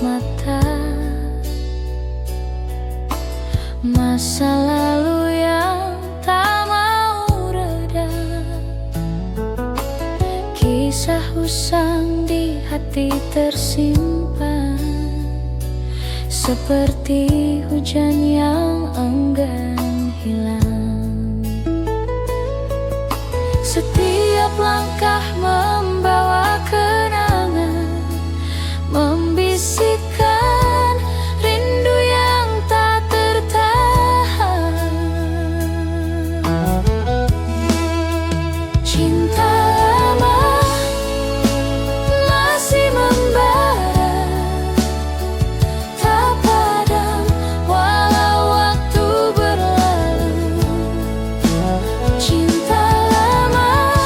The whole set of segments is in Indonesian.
mata. Masa lalu yang tak mau reda, kisah usang di hati tersimpan, seperti hujan yang enggan hilang. Setiap langkah membawa kenangan, membisikkan rindu yang tak tertahan. Cinta lama masih membara, tak padam walau waktu berlalu. Cinta lama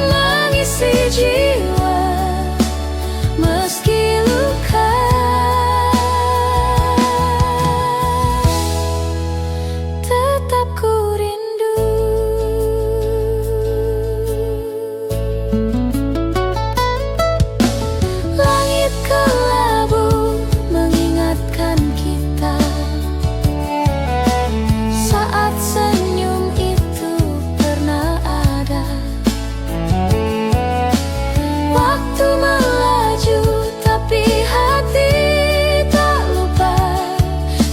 mengisi jiwa meski luka, tetap ku rindu. Langit kelabu mengingatkan kita saat senyum itu pernah ada. Waktu melaju tapi hati tak lupa,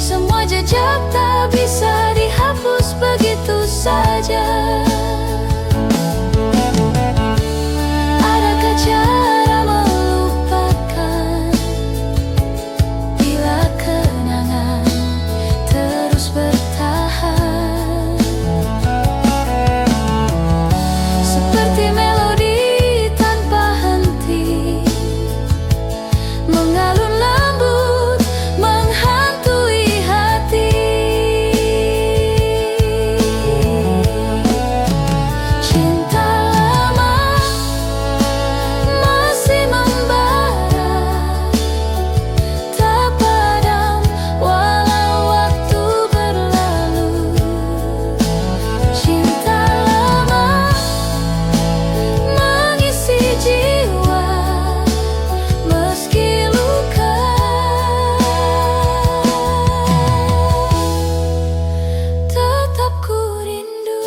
semua jejak tak bisa dihapus begitu saja. Adakah cara melupakan bila kenangan terus bertahan? Seperti melodi tanpa henti, mengalun lembut menghantui hati. Cinta lama masih membara, tak padam walau waktu berlalu. Cinta lama mengisi jiwa meski luka, tetap ku rindu.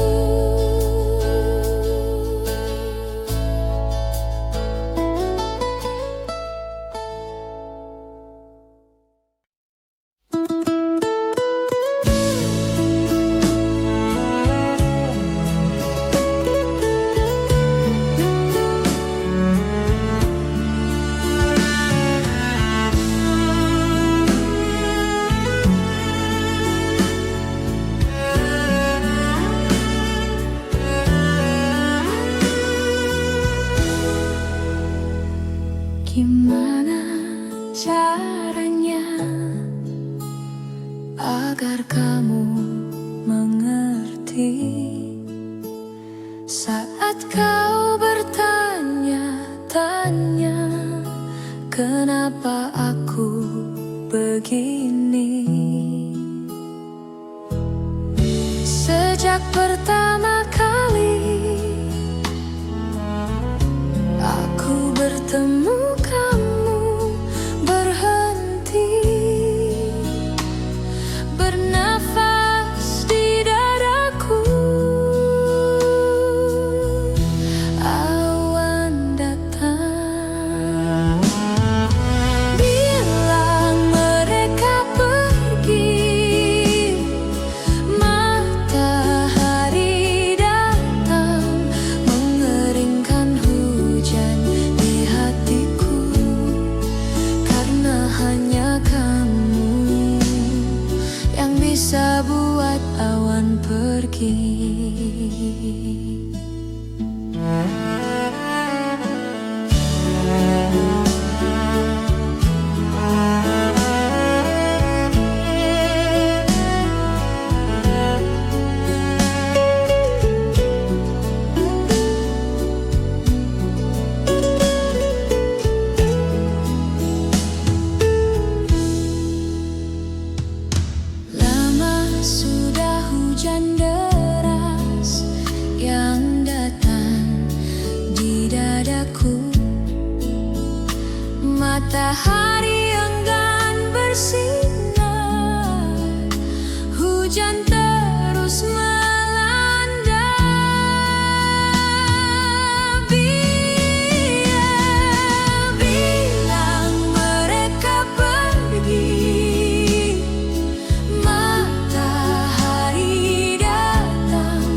Gimana caranya agar kamu mengerti saat kau bertanya-tanya kenapa aku begini? Sejak pertama kali aku bertemu kamu, berhenti bernafas di dadaku. Awan datang, bilang mereka pergi. Matahari datang, mengeringkan hujan di hatiku, karena hanya kamu yang bisa buat awan pergi. Lama sudah hujan deras yang Matahari enggan bersinar, hujan terus melanda. Bilang mereka pergi, matahari datang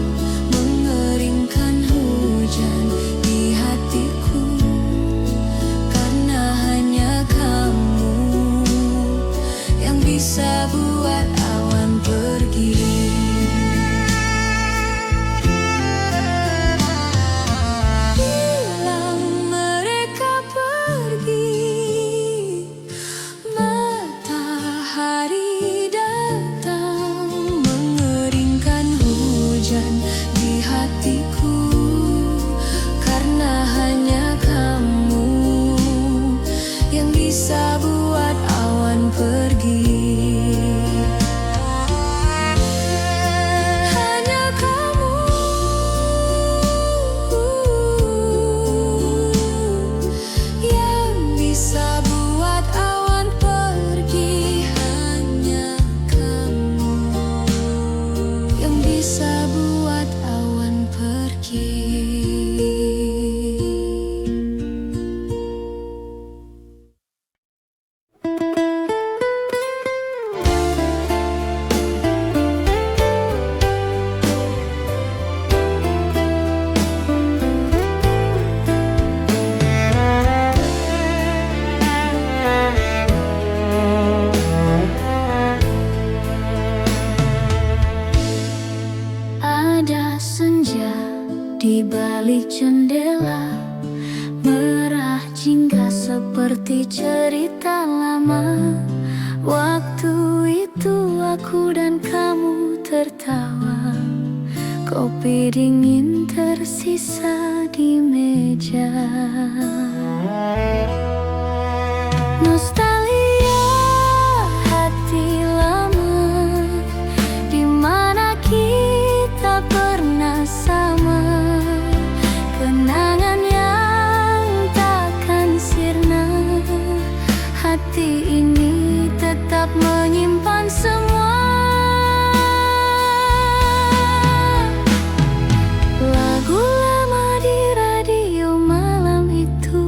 mengeringkan hujan di hatiku. Karena hanya kamu yang bisa buat awan pergi. Bilang mereka pergi, matahari datang mengeringkan hujan di hatiku. Karena hanya kamu yang bisa buat awan pergi. Hanya kamu yang bisa buat awan pergi. Hanya kamu yang bisa buat awan pergi. Ada senja di balik jendela, merah jingga seperti cerita lama. Waktu itu aku dan kamu tertawa, kopi dingin tersisa di meja. Nostalgia hati lama, di mana kita pernah sama. Kenangan yang takkan sirna, hati ini tetap menyimpan semua. Lagu lama di radio malam itu,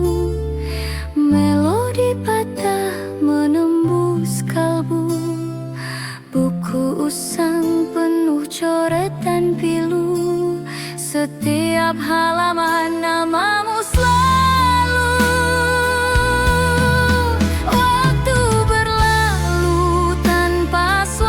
melodi patah menembus kalbu. Buku usang penuh coretan pilu, setiap halaman namamu selalu. Waktu berlalu tanpa suara,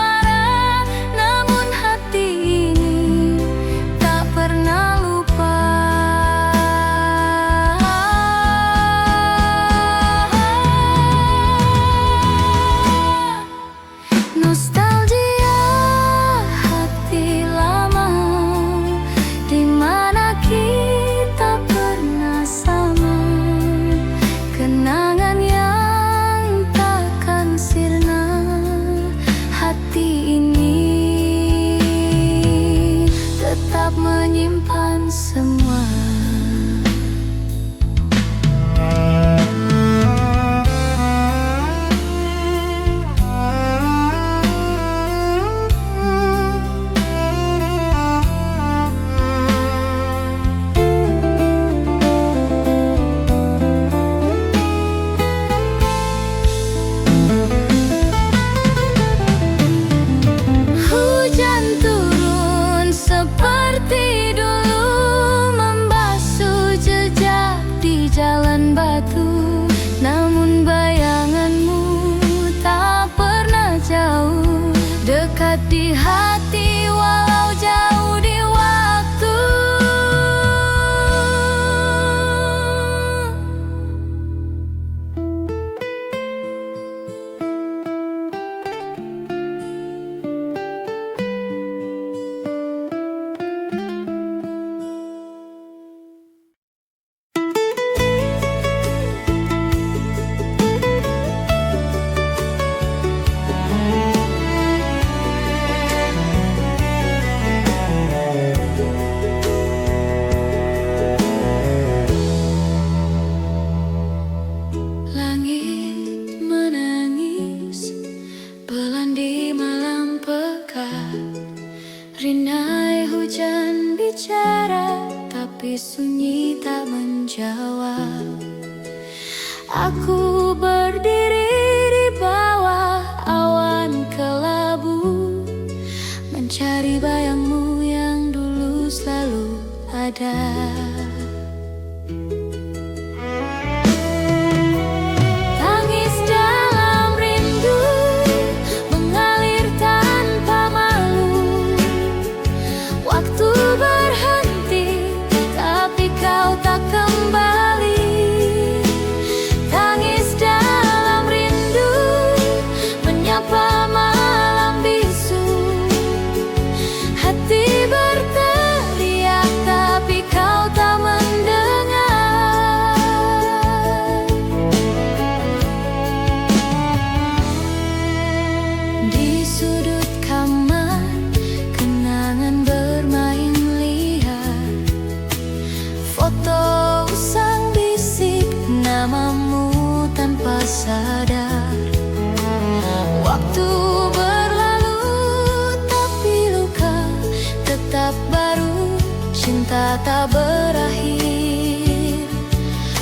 cinta tak berakhir.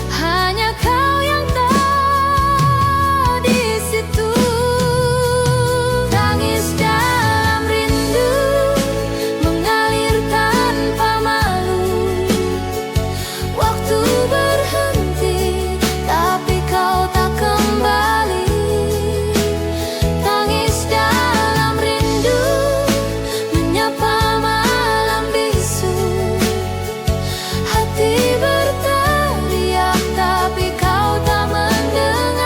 Hanya kau yang tahu di situ. Tangis dalam rindu mengalir tanpa malu. Waktu berhenti tapi kau tak kembali. Tangis dalam rindu menyapa malam bisu. Hati berteriak tapi kau tak mendengar.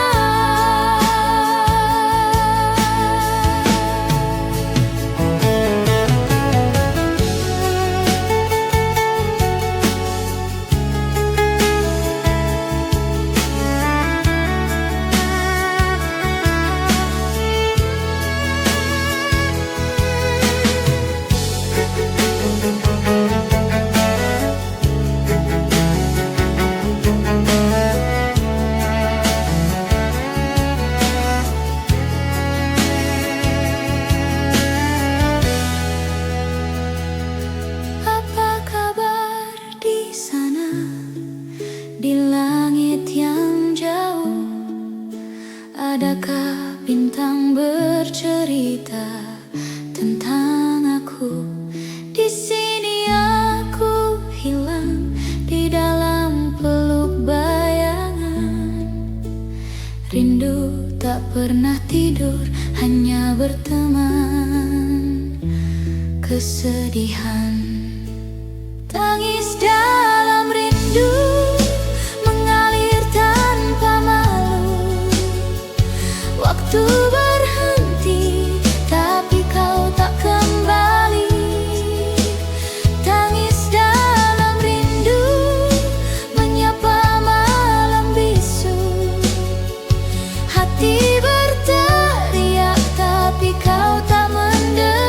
Apa kabar di sana, di langit yang jauh? Adakah bintang bercerita tentang aku? Di sini aku hilang di dalam peluk bayangan. Rindu tak pernah tidur, hanya berteman kesedihan. Tangis dalam rindu mengalir tanpa malu. Waktu berhenti tapi kau tak kembali. Tangis dalam rindu menyapa malam bisu. Hati berteriak tapi kau tak mendengar.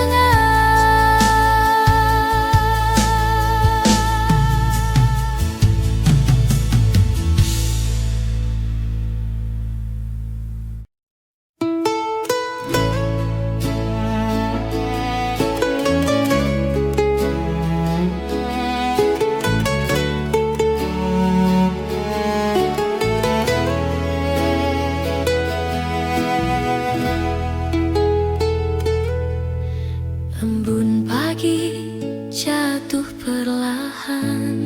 Embun pagi jatuh perlahan,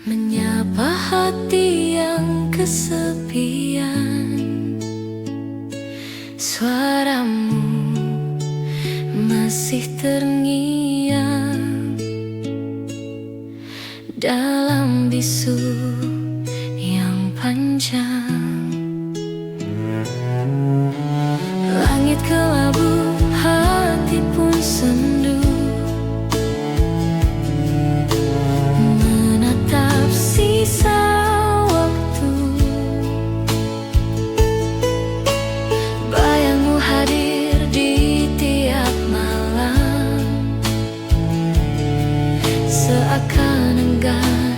menyapa hati yang kesepian. Suaramu masih terngiang dalam bisu yang panjang. Langit kelabu, hati pun sendu, menatap sisa waktu. Bayangmu hadir di tiap malam, seakan enggan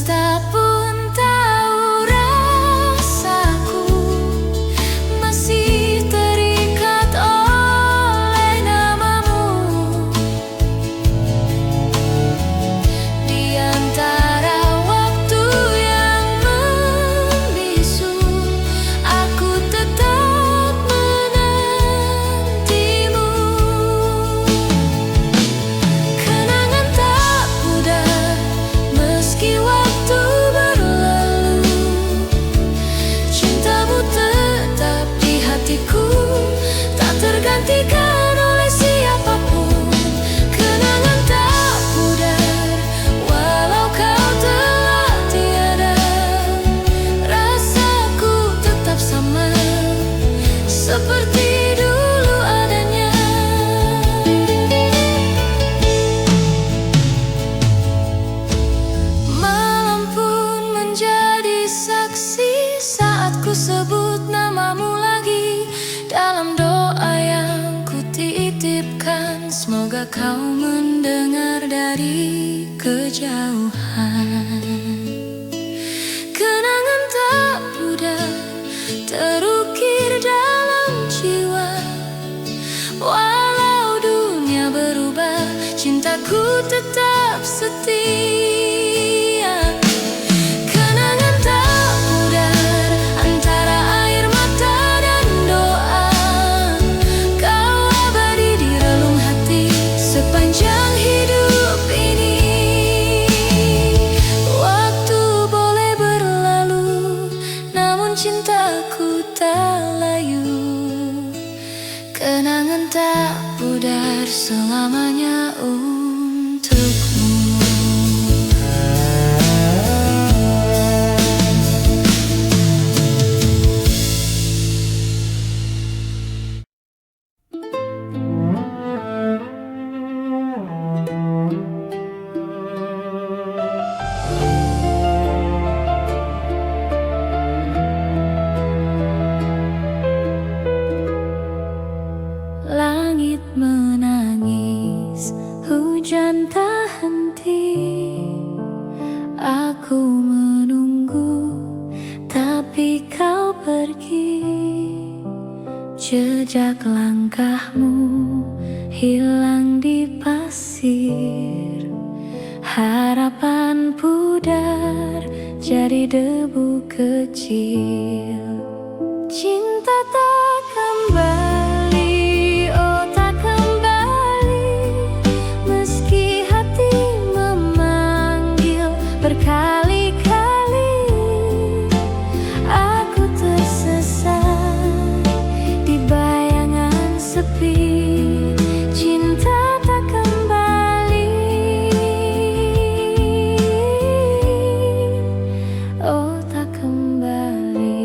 Semesta pun tahu rasaku masih terikat oleh namamu. Di antara waktu yang membisu, aku tetap menantimu. Kenangan tak pudar meski waktu berlalu, cintamu tetap di hatiku, tak tergantikan oleh siapapun. Kenangan tak pudar walau kau telah tiada, rasaku tetap sama seperti dulu adanya. Malam pun menjadi saksi saat ku sebut namamu lagi. Dalam doa yang ku titipkan, semoga kau mendengar dari kejauhan. Kenangan tak pudar terukir dalam jiwa, walau dunia berubah, cintaku tetap setia. Kenangan tak pudar antara air mata dan doa, kau abadi di relung hati sepanjang hidup ini. Waktu boleh berlalu, namun cintaku tak layu. Kenangan tak pudar selamanya untukmu. Langit menangis, hujan tak henti. Aku menunggu, tapi kau pergi. Jejak langkahmu hilang di pasir. Harapan pudar jadi debu kecil. Cinta tak kembali, oh tak kembali, meski hati memanggil berkali-kali. Aku tersesat di bayangan sepi. Cinta tak kembali, oh tak kembali.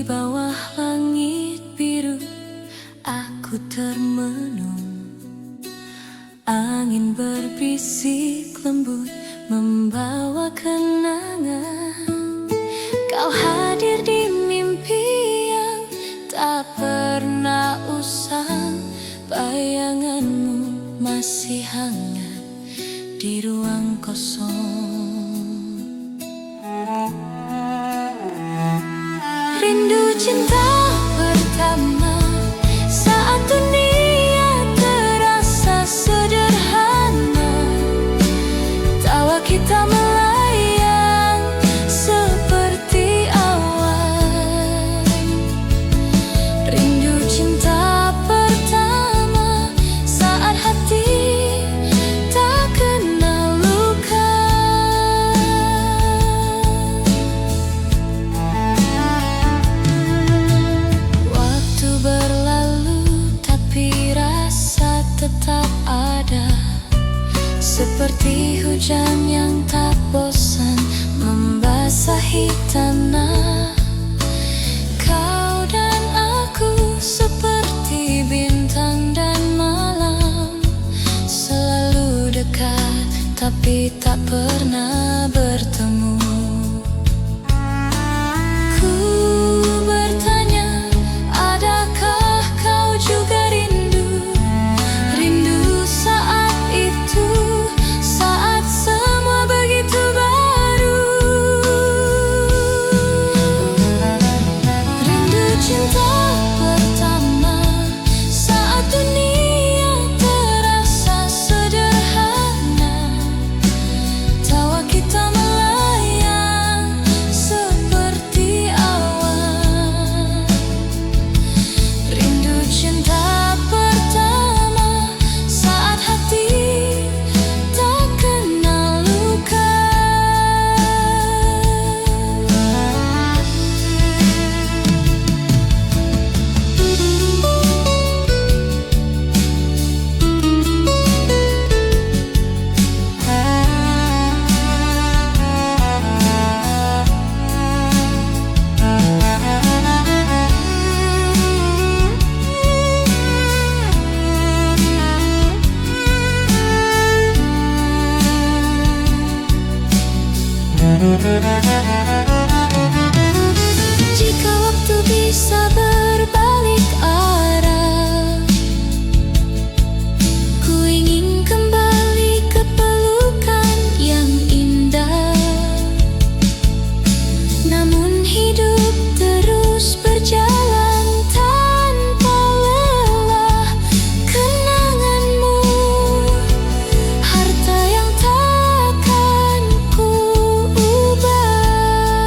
Di bawah langit biru aku termenung, angin berbisik lembut membawa kenangan. Kau hadir di mimpi yang tak pernah usang, bayanganmu masih hangat di ruang kosong. Rindu cinta pertama saat dunia terasa sederhana, tawa kita melayang seperti awan. Rindu cinta pertama saat hati tak kenal luka. Waktu berlalu tapi rasa tetap ada, seperti hujan yang tak bosan membasahi tanah. Kau dan aku seperti bintang dan malam, selalu dekat tapi tak pernah bertemu. Ku bertanya, adakah kau juga rindu? Rindu saat itu, saat semua begitu baru. Rindu cinta pertama saat dunia terasa sederhana, tawa kita melayang seperti awan. Rindu cinta pertama saat hati tak kenal luka. Jika waktu bisa berbalik arah, ku ingin kembali ke pelukan yang indah. Namun hidup terus berjalan tanpa lelah. Kenanganmu, harta yang takkan ku ubah.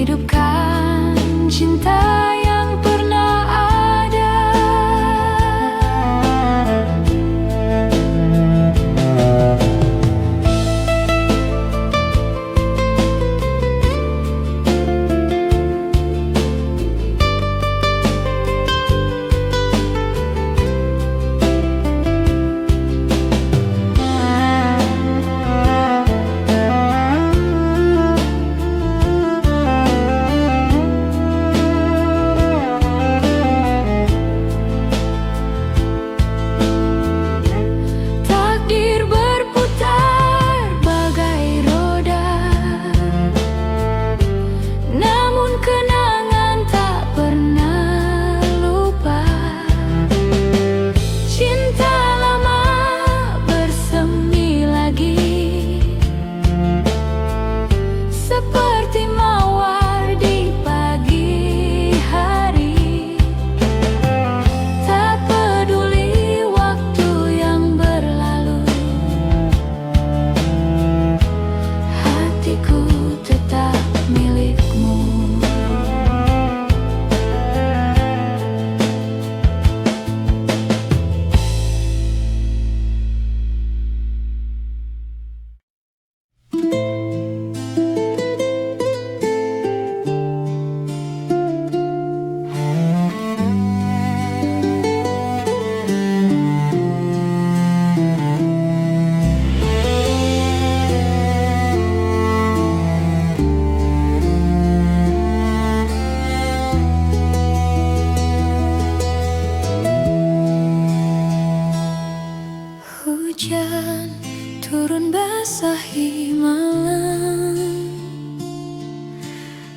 hidupkan cinta yang pernah ada. Takdir berputar bagai roda, namun kenangan tak pernah lupa. Cinta lama bersemi lagi, seperti mawar di pagi hari. Tak peduli waktu yang berlalu, hatiku tetap milikmu. Hujan turun basahi malam,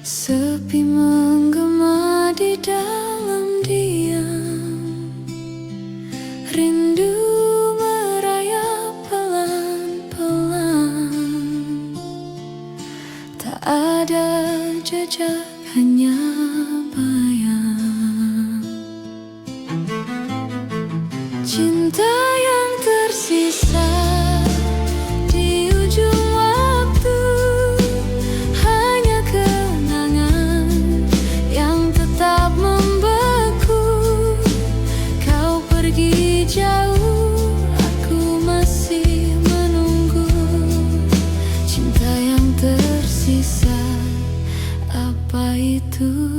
sepi menggema di dalam diam. Rindu merayap pelan-pelan, tak ada jejak, hanya bayang. Cinta yang tersisa di ujung waktu, hanya kenangan yang tetap membeku. Kau pergi jauh, aku masih menunggu. Cinta yang tersisa, apa itu?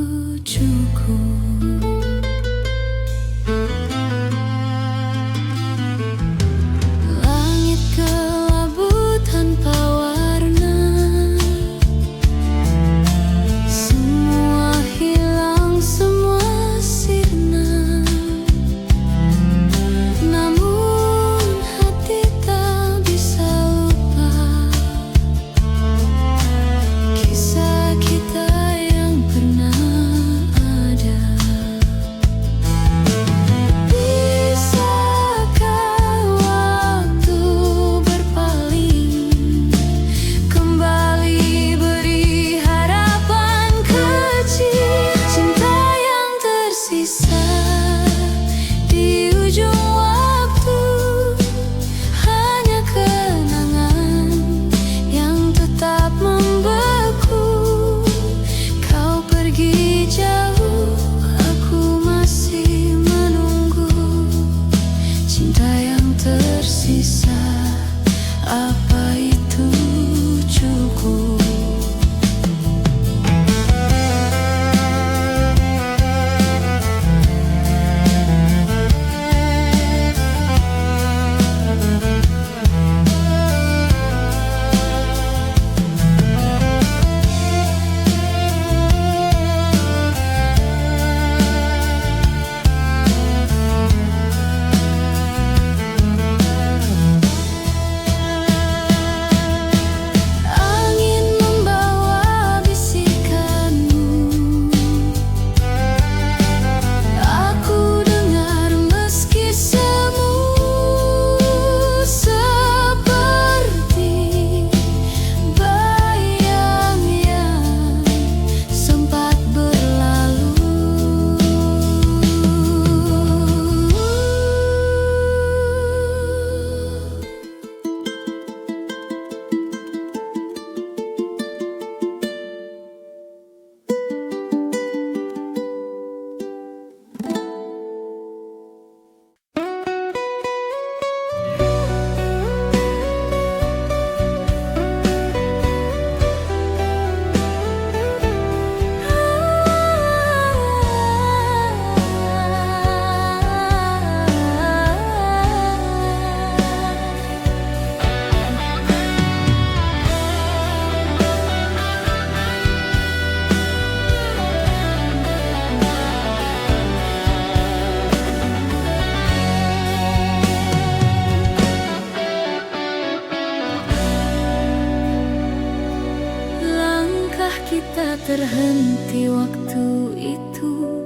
terhenti waktu itu,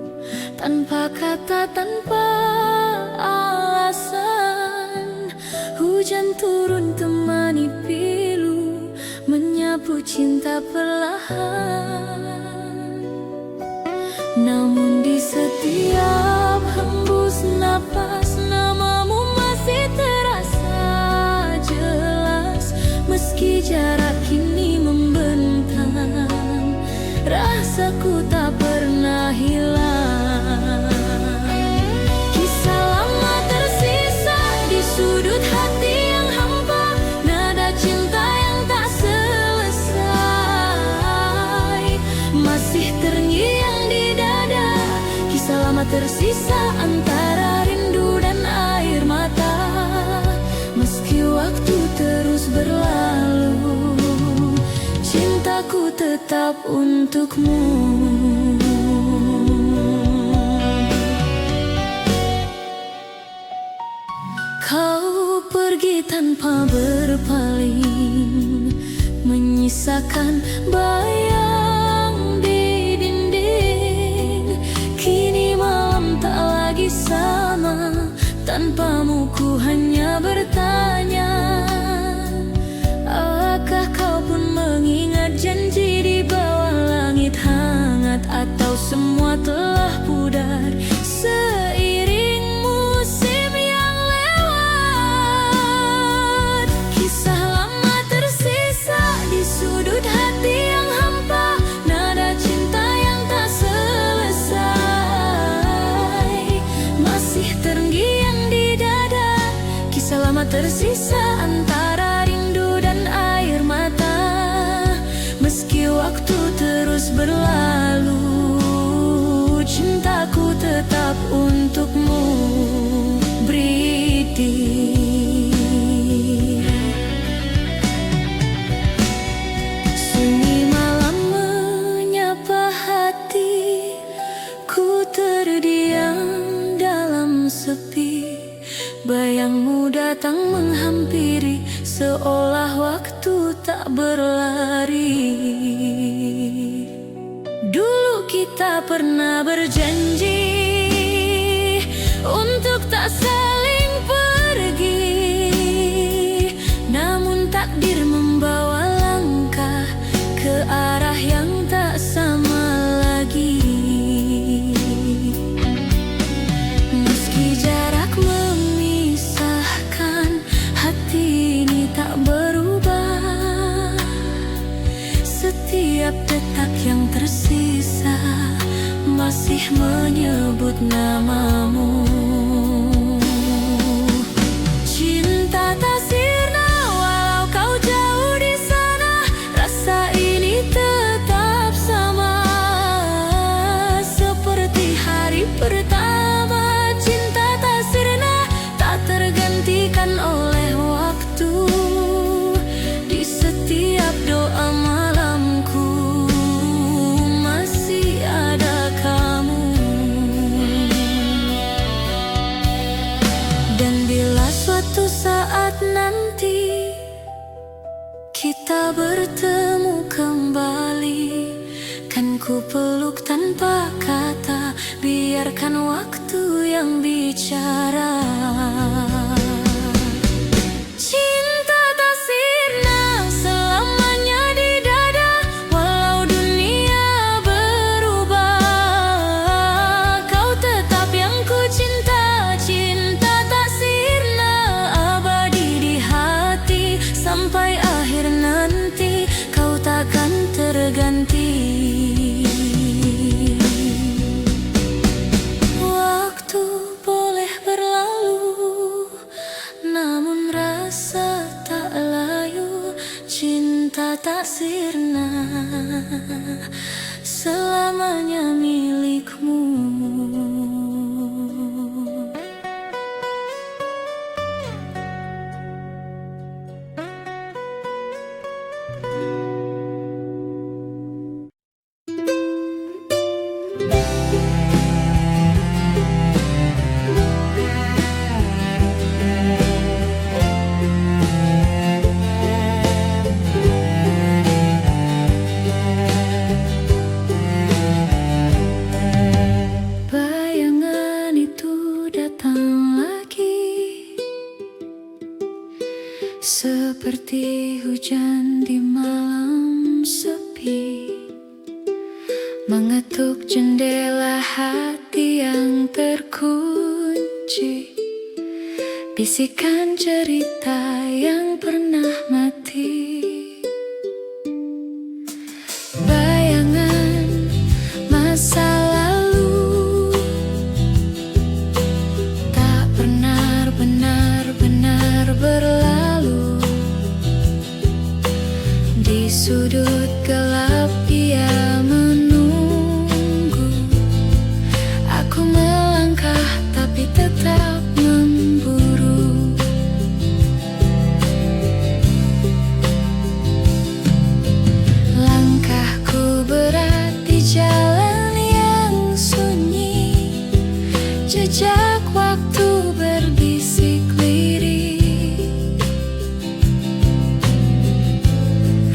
tanpa kata, tanpa alasan. Hujan turun temani pilu, menyapu cinta perlahan. Namun di setiap hembus napas, namamu masih terasa jelas. Meski jarak kini membentang, rasaku tak pernah hilang. Kisah lama tersisa di sudut hati yang hampa, nada cinta yang tak selesai masih terngiang di dada. Kisah lama tersisa antara rindu dan air mata. Meski waktu terus berlalu, cintaku tetap untukmu. Kau pergi tanpa berpaling, menyisakan bayang di dinding. Kini malam tak lagi sama, tanpamu ku hanya bertanya. Apakah kau pun mengingat janji di bawah langit hangat, atau semua telah pudar seiring musim yang lewat? Kisah lama tersisa di sudut hati yang hampa, nada cinta yang tak selesai masih terngiang di dada. Kisah lama tersisa antara rindu dan air mata. Meski waktu terus berlalu, cintaku tetap untukmu. Briti. Sunyi malam menyapa hati, ku terdiam dalam sepi. Bayangmu datang menghampiri, seolah waktu tak berlari. Dulu kita pernah berjanji untuk tak saling pergi, namun takdir membawa langkah ke arah yang tak sama lagi. Meski jarak memisahkan, hati ini tak berubah. Setiap detak yang tersisa masih menyebut namamu. Cinta tak sirna walau kau jauh di sana, rasa ini tetap sama seperti hari pertama. Cinta tak sirna, tak tergantikan oleh waktu. Di setiap doa malamku masih ada kamu. Dan bila suatu saat nanti kita bertemu kembali, kan ku peluk tanpa kata, biarkan waktu yang bicara. Cinta tak sirna selamanya di dada, walau dunia berubah, kau tetap yang ku cinta. Cinta tak sirna abadi di hati, sampai akhir nanti kau takkan terganti. Waktu boleh berlalu, namun rasa tak layu. Cinta tak sirna selamanya milikmu. ketuk jendela hati yang terkunci, bisikan cerita yang pernah mati. Bayangan masa lalu tak pernah benar-benar berlalu. Di sudut gelap ia menunggu. Aku melangkah tapi tetap memburu. Langkahku berat di jalan yang sunyi, jejak waktu berbisik lirik.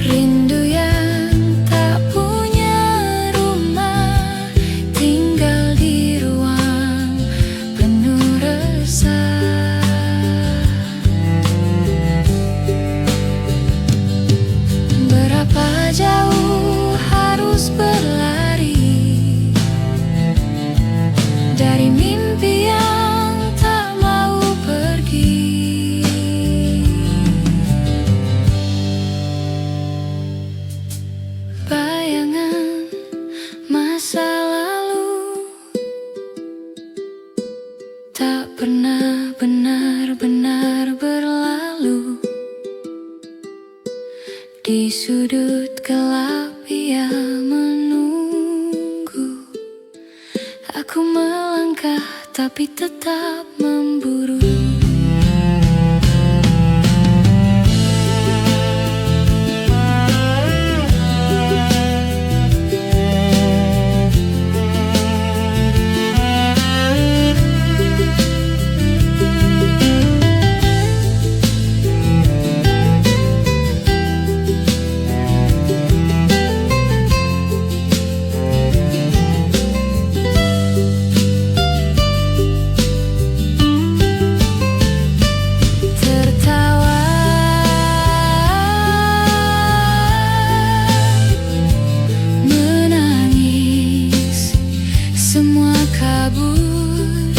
Rindu yang tak punya rumah, tinggal di ruang penuh resah. Berapa jauh harus berlari dari mimpi yang tak mau pergi. Bayangan masa lalu tak pernah benar-benar berlalu. Di sudut gelap ia menunggu. Aku melangkah tapi tetap memburu. Semua kabur,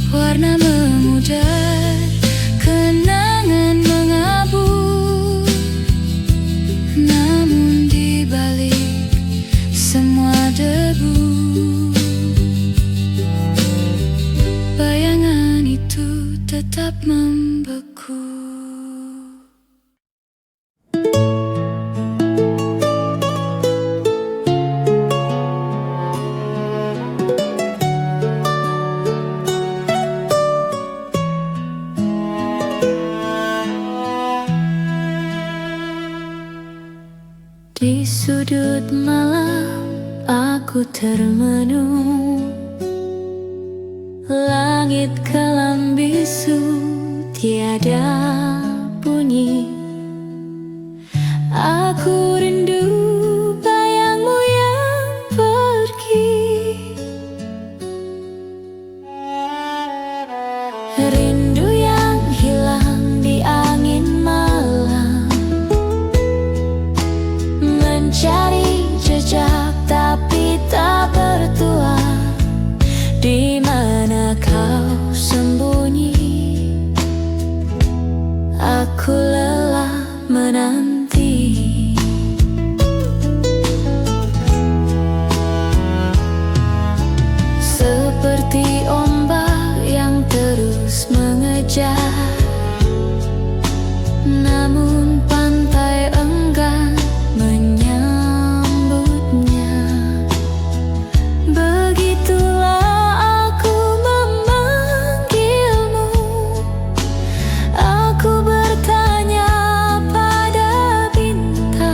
warna memudar, kenangan mengabur. Namun di balik semua debu, bayangan itu tetap membeku. Di sudut malam aku termenung, langit kelam bisu tiada bunyi. Aku rindu bayangmu yang pergi, rindu yang hilang di angin malam, mencari jejak tapi tak bertuah. Di mana kau sembunyi? Aku lelah menanti. Seperti ombak yang terus mengejar, namun pantai enggan menyambutnya. Begitulah aku memanggilmu. Aku bertanya pada bintang,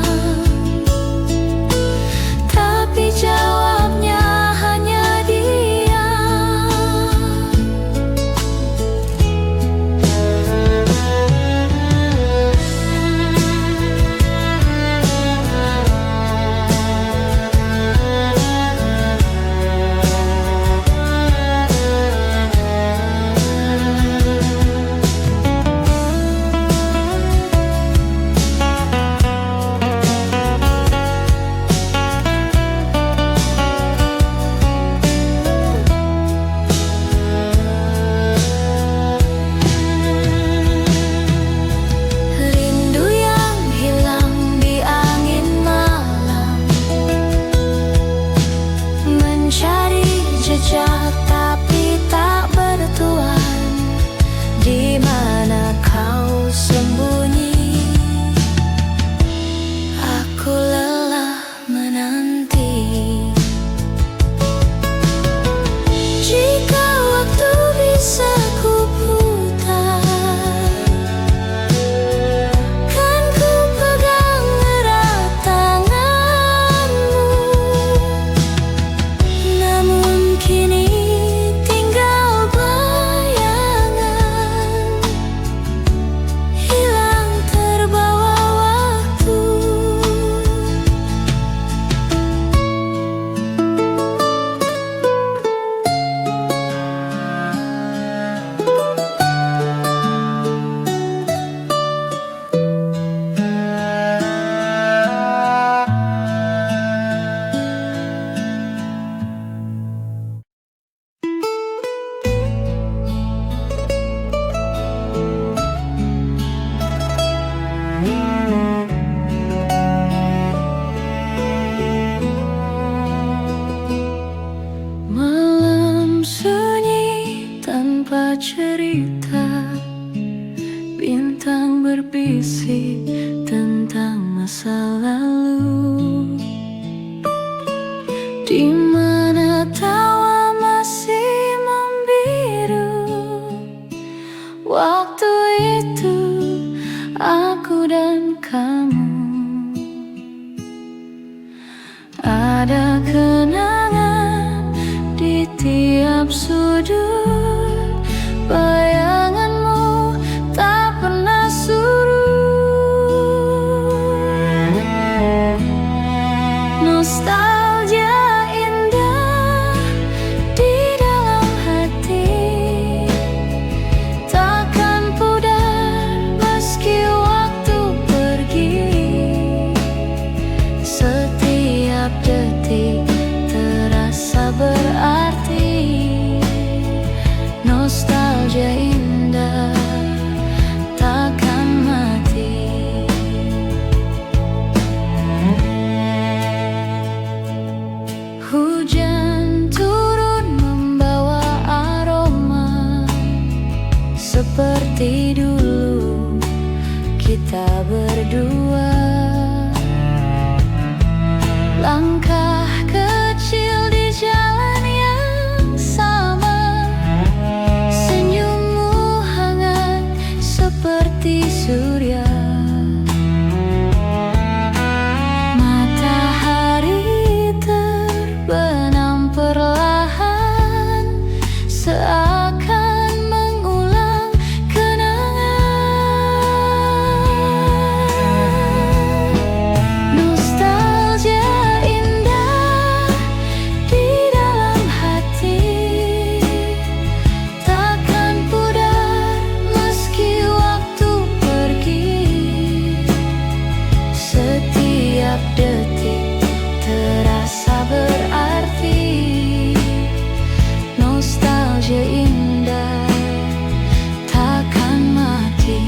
di mana tawa masih membiru. Waktu itu aku dan kamu ada kenangan di tiap sudut. Bayanganmu tak pernah surut. Nostalgia indah di dalam hati, takkan pudar meski waktu pergi. Setiap detik terasa berarti. Nostalgia indah takkan mati. Hujan turun membawa aroma, seperti dulu kita berdua. Langkah kecil di jalan yang sama, senyummu hangat seperti surya. Matahari terbenam perlahan, seakan mengulang kenangan. Nostalgia indah di dalam hati, takkan pudar meski waktu pergi. Setiap detik terasa berarti. Nostalgia indah takkan mati.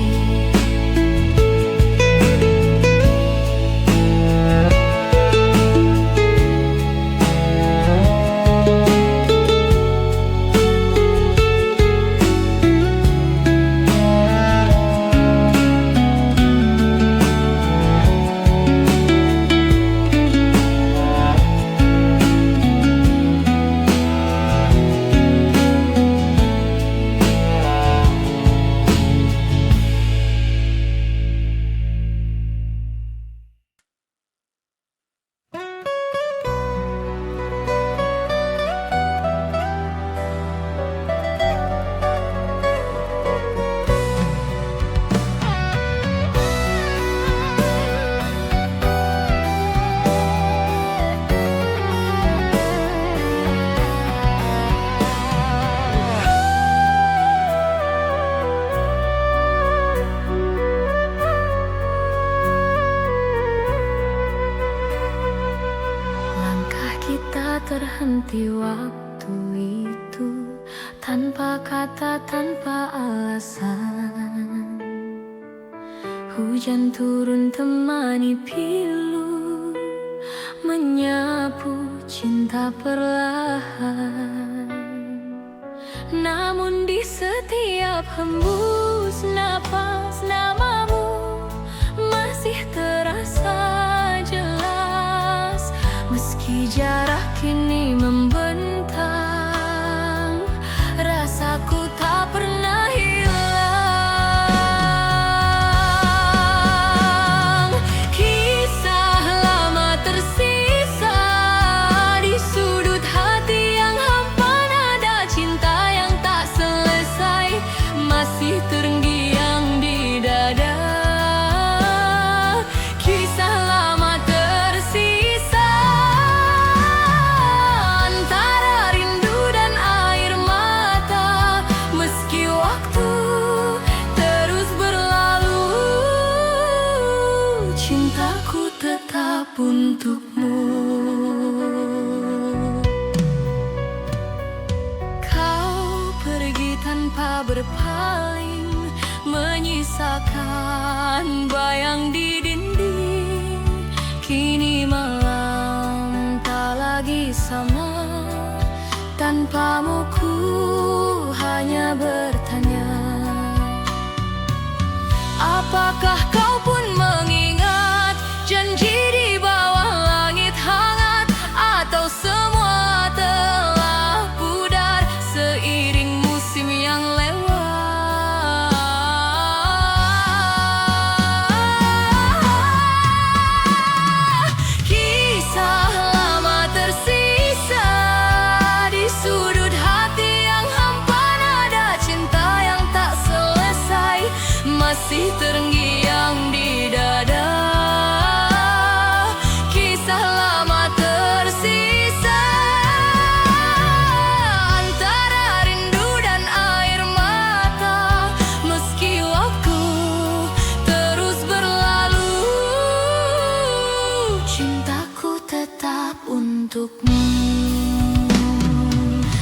Langkah kita terhenti waktu itu, tanpa kata, tanpa alasan. Hujan turun temani pilu, menyapu cinta perlahan. Namun di setiap hembus napas, namamu masih terasa jelas. Meski jarak kini membentang, rasaku tak pernah hilang. Kisah lama tersisa di sudut hati yang hampa, nada cinta yang tak selesai masih terngiang di dada. Kisah lama tersisa antara rindu dan air mata. Meski waktu terus berlalu, cintaku tetap untukmu. Kau pergi tanpa berpaling, menyisakan bayang di dinding. Kini malam tak lagi sama, tanpamu ku hanya bertanya, apakah kau pun mengingat janji di bawah langit hangat, atau semua cintaku tetap untukmu.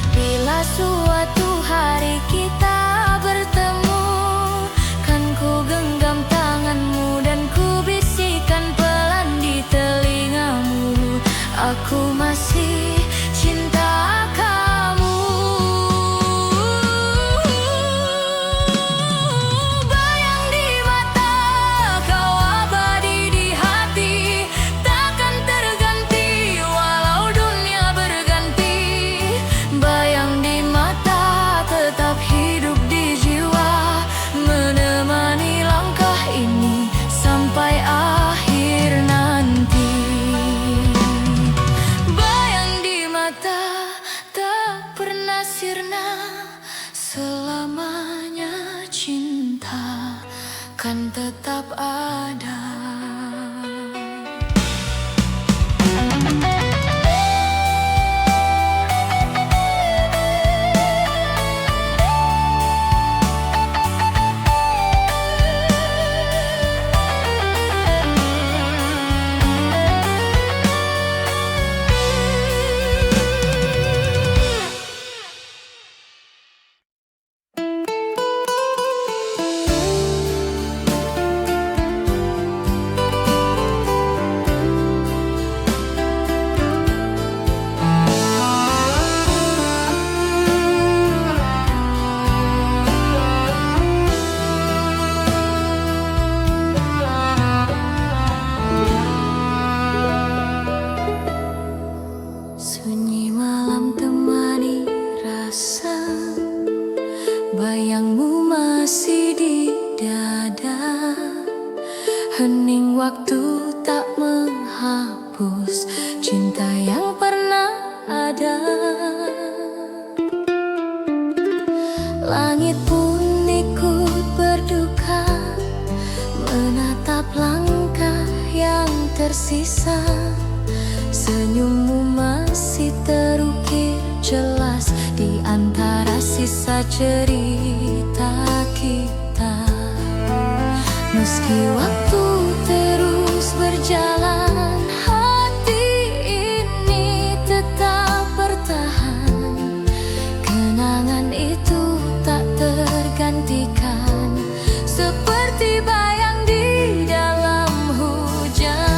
Bila suatu hari kita bertemu, kan ku genggam tanganmu dan ku bisikan pelan di telingamu, aku masih cinta kamu. Bayang di mata kau abadi di hati, takkan terganti walau dunia berganti. Bayang di mata tetap hidup di jiwa, menemani langkah ini sampai akhir nanti. Bayang di mata tak pernah sirna, selamanya cinta kan tetap ada. Sunyi malam temani rasa, bayangmu masih di dada. Hening waktu tak menghapus cinta yang pernah ada. Langit pun ikut berduka, menatap langkah yang tersisa. Senyummu masih terukir jelas di antara sisa cerita kita. Meski waktu terus berjalan, hati ini tetap bertahan. Kenangan itu tak tergantikan, seperti bayang di dalam hujan.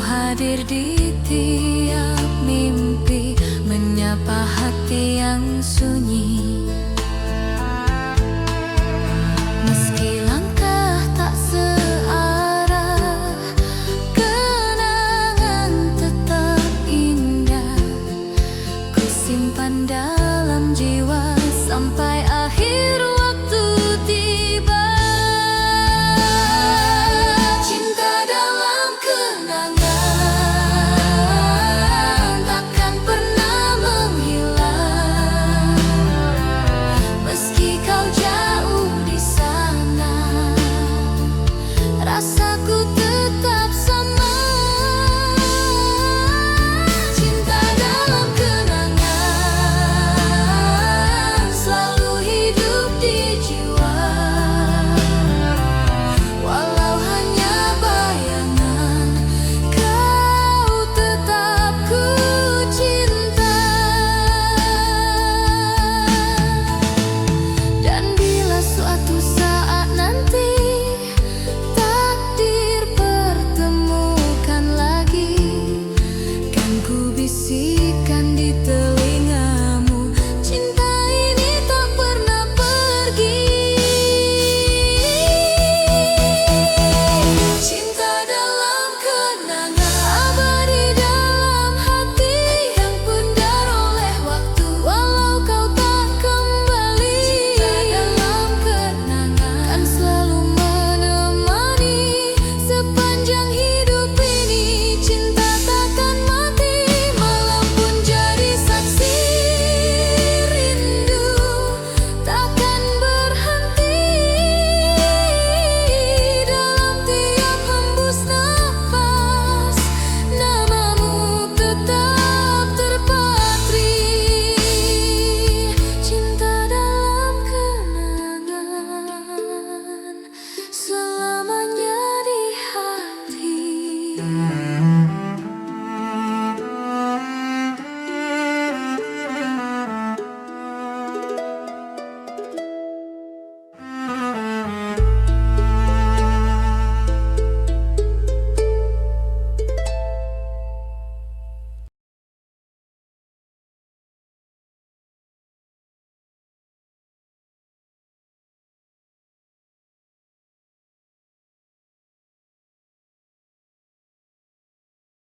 Hadir di tiap mimpi, menyapa hati yang sunyi. Meski langkah tak searah, kenangan tetap indah. Ku simpan dalam jiwa sampai akhir waktu.